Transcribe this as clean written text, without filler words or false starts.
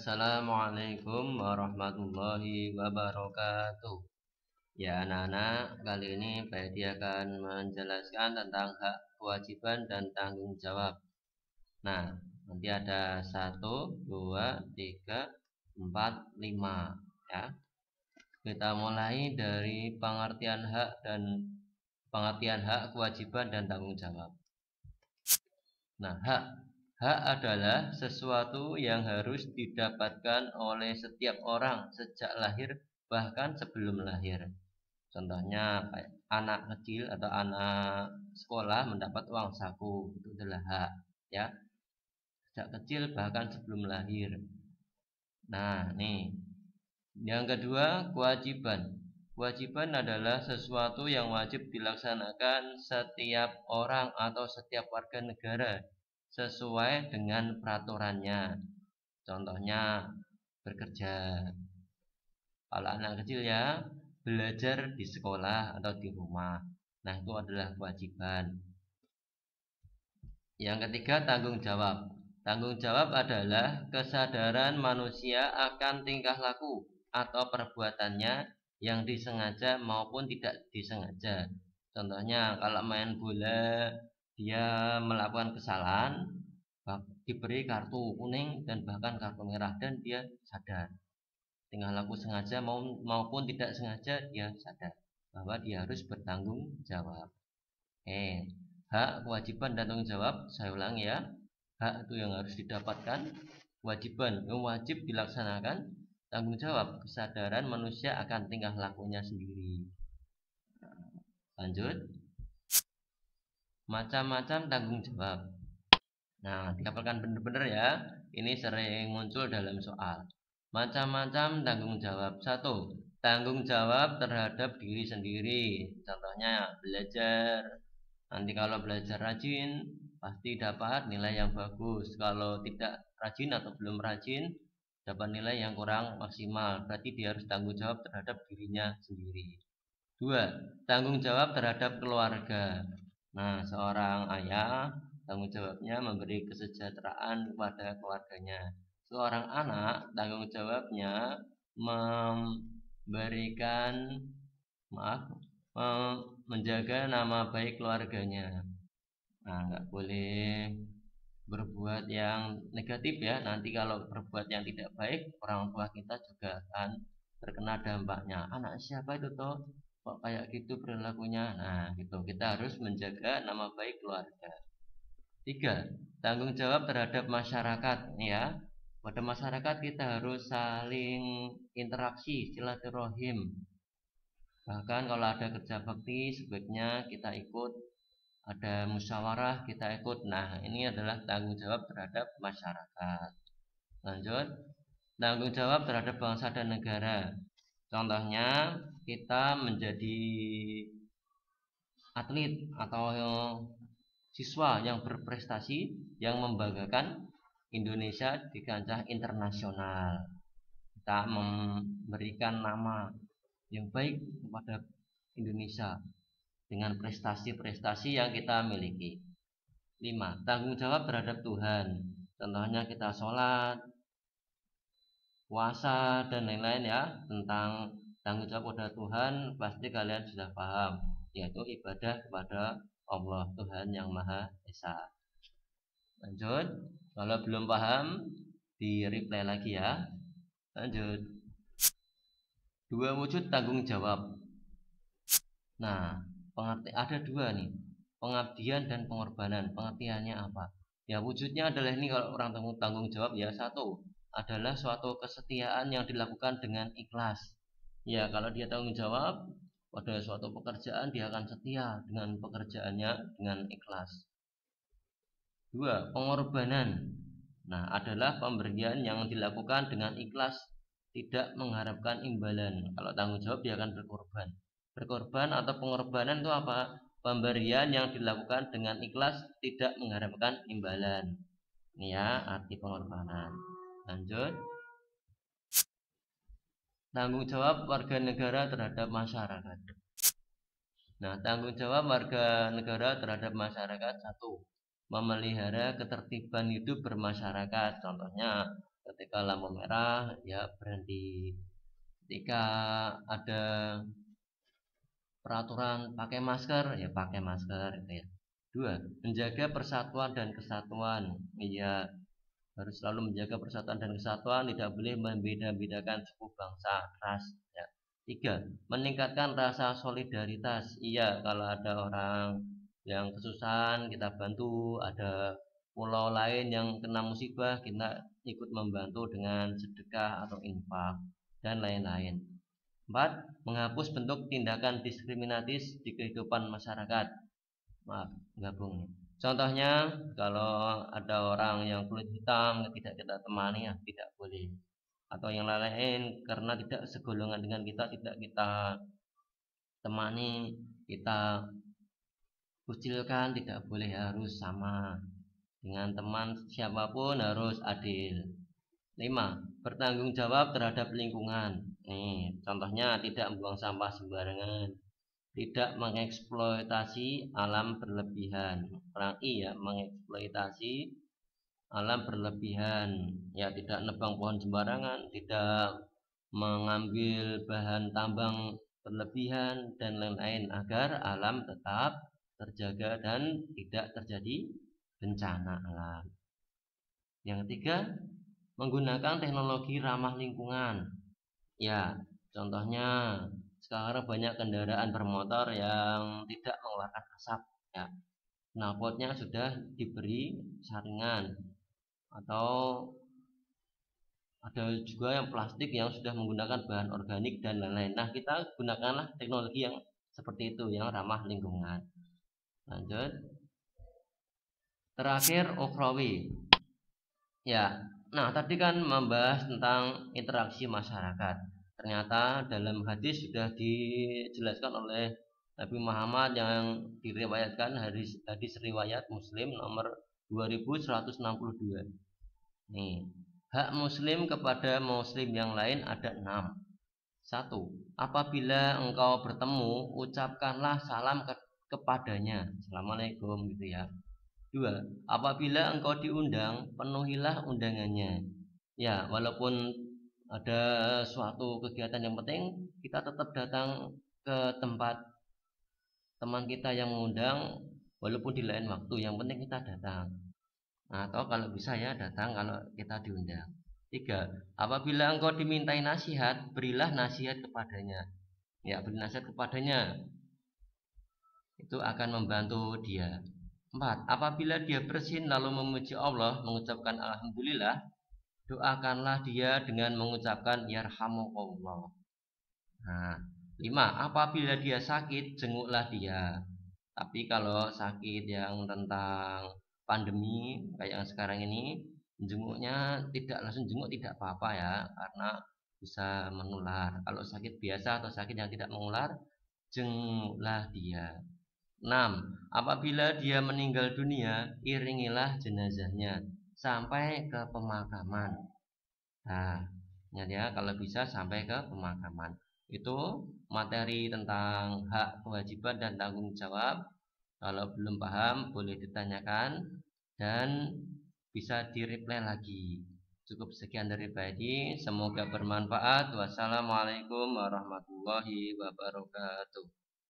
Assalamualaikum warahmatullahi wabarakatuh. Ya anak-anak, kali ini Pak Edi akan menjelaskan tentang hak, kewajiban, dan tanggung jawab. Nah, nanti ada 1, 2, 3, 4, 5 ya. Kita mulai dari pengertian hak, kewajiban, dan tanggung jawab. Nah, hak adalah sesuatu yang harus didapatkan oleh setiap orang sejak lahir bahkan sebelum lahir. Contohnya anak kecil atau anak sekolah mendapat uang saku, itu adalah hak ya. Sejak kecil bahkan sebelum lahir. Nah, nih. Yang kedua, kewajiban. Kewajiban adalah sesuatu yang wajib dilaksanakan setiap orang atau setiap warga negara sesuai dengan peraturannya. Contohnya bekerja. Kalau anak kecil ya, belajar di sekolah atau di rumah. Nah, itu adalah kewajiban. Yang ketiga, tanggung jawab. Tanggung jawab adalah kesadaran manusia akan tingkah laku atau perbuatannya yang disengaja maupun tidak disengaja. Contohnya kalau main bola dia melakukan kesalahan, diberi kartu kuning dan bahkan kartu merah, dan dia sadar tingkah laku sengaja maupun tidak sengaja, dia sadar bahwa dia harus bertanggung jawab. Hak, kewajiban, dan tanggung jawab. Saya ulangi ya. Hak itu yang harus didapatkan, kewajiban yang wajib dilaksanakan, tanggung jawab kesadaran manusia akan tingkah lakunya sendiri. Lanjut. Macam-macam tanggung jawab. Nah, dihafalkan benar-benar ya. Ini sering muncul dalam soal. Macam-macam tanggung jawab. 1. Tanggung jawab terhadap diri sendiri. Contohnya belajar. Nanti kalau belajar rajin, pasti dapat nilai yang bagus. Kalau tidak rajin atau belum rajin, dapat nilai yang kurang maksimal. Berarti dia harus tanggung jawab terhadap dirinya sendiri. 2. Tanggung jawab terhadap keluarga. Nah, seorang ayah tanggung jawabnya memberi kesejahteraan kepada keluarganya. Seorang anak tanggung jawabnya menjaga nama baik keluarganya. Nah, nggak boleh berbuat yang negatif ya. Nanti kalau berbuat yang tidak baik, orang tua kita juga akan terkena dampaknya. Anak siapa itu toh kok kayak gitu perilakunya? Nah, gitu. Kita harus menjaga nama baik keluarga. 3. Tanggung jawab terhadap masyarakat ya. Pada masyarakat kita harus saling interaksi, silaturahim. Bahkan kalau ada kerja bakti sebaiknya kita ikut, ada musyawarah kita ikut. Nah, ini adalah tanggung jawab terhadap masyarakat. Lanjut, tanggung jawab terhadap bangsa dan negara. Contohnya kita menjadi atlet atau siswa yang berprestasi yang membanggakan Indonesia di kancah internasional. Kita memberikan nama yang baik kepada Indonesia dengan prestasi-prestasi yang kita miliki. 5. Tanggung jawab terhadap Tuhan. Contohnya kita sholat, puasa, dan lain-lain ya. Tentang tanggung jawab kepada Tuhan pasti kalian sudah paham, yaitu ibadah kepada Allah, Tuhan yang Maha Esa. Lanjut, kalau belum paham di replay lagi ya. Lanjut. 2 wujud tanggung jawab. Nah, ada 2 nih, pengabdian dan pengorbanan. Pengertiannya apa? Ya, wujudnya adalah ini kalau orang tanggung jawab ya. 1 adalah suatu kesetiaan yang dilakukan dengan ikhlas. Ya, kalau dia tanggung jawab pada suatu pekerjaan, dia akan setia dengan pekerjaannya dengan ikhlas. 2. Pengorbanan. Nah, adalah pemberian yang dilakukan dengan ikhlas, tidak mengharapkan imbalan. Kalau tanggung jawab dia akan berkorban. Berkorban atau pengorbanan itu apa? Pemberian yang dilakukan dengan ikhlas, tidak mengharapkan imbalan. Ini ya arti pengorbanan. Lanjut. Tanggung jawab warga negara terhadap masyarakat. Nah, tanggung jawab warga negara terhadap masyarakat. 1. Memelihara ketertiban hidup bermasyarakat. Contohnya Ketika lampu merah ya berhenti. Ketika ada peraturan pakai masker ya pakai masker gitu ya. 2. Menjaga persatuan dan kesatuan. Iya, harus selalu menjaga persatuan dan kesatuan, tidak boleh membeda-bedakan suku, bangsa, ras ya. 3. Meningkatkan rasa solidaritas. Iya, kalau ada orang yang kesusahan kita bantu, ada pulau lain yang kena musibah kita ikut membantu dengan sedekah atau infak dan lain-lain. 4. Menghapus bentuk tindakan diskriminatif di kehidupan masyarakat. Maaf, gabung. Contohnya, kalau ada orang yang kulit hitam tidak kita temani ya tidak boleh. Atau yang lain-lain karena tidak segolongan dengan kita tidak kita temani, kita kucilkan, tidak boleh, harus sama. Dengan teman siapapun harus adil. 5. Bertanggung jawab terhadap lingkungan. Nih, contohnya tidak membuang sampah sembarangan, tidak mengeksploitasi alam berlebihan. Orang ya, mengeksploitasi alam berlebihan, ya tidak nebang pohon sembarangan, tidak mengambil bahan tambang berlebihan dan lain-lain agar alam tetap terjaga dan tidak terjadi bencana alam. Yang ketiga, menggunakan teknologi ramah lingkungan. Ya, contohnya sekarang banyak kendaraan bermotor yang tidak mengeluarkan asap ya. Knalpotnya sudah diberi saringan, atau ada juga yang plastik yang sudah menggunakan bahan organik dan lain-lain. Nah, kita gunakanlah teknologi yang seperti itu yang ramah lingkungan. Lanjut. Terakhir, ukhrawi. Ya, nah tadi kan membahas tentang interaksi masyarakat. Ternyata dalam hadis sudah dijelaskan oleh Nabi Muhammad yang diriwayatkan hadis riwayat Muslim nomor 2162. Nih, hak muslim kepada muslim yang lain ada 6. 1. Apabila engkau bertemu, ucapkanlah salam kepadanya. Assalamualaikum gitu ya. 2. Apabila engkau diundang, penuhilah undangannya. Ya, walaupun ada suatu kegiatan yang penting, kita tetap datang ke tempat teman kita yang mengundang, walaupun di lain waktu. Yang penting kita datang. Atau kalau bisa ya datang kalau kita diundang. 3. Apabila engkau dimintai nasihat, berilah nasihat kepadanya. Ya, beri nasihat kepadanya. Itu akan membantu dia. 4. Apabila dia bersin lalu memuji Allah, mengucapkan alhamdulillah, doakanlah dia dengan mengucapkan yarhamukallah. Nah, 5. Apabila dia sakit, jenguklah dia. Tapi kalau sakit yang tentang pandemi kayak yang sekarang ini, jenguknya tidak langsung jenguk tidak apa-apa ya, karena bisa menular. Kalau sakit biasa atau sakit yang tidak menular, jenguklah dia. 6. Apabila dia meninggal dunia, iringilah jenazahnya sampai ke pemakaman. Nah, ya kalau bisa sampai ke pemakaman. Itu materi tentang hak, kewajiban dan tanggung jawab. Kalau belum paham boleh ditanyakan dan bisa di-reply lagi. Cukup sekian dari Baidi, semoga bermanfaat. Wassalamualaikum warahmatullahi wabarakatuh.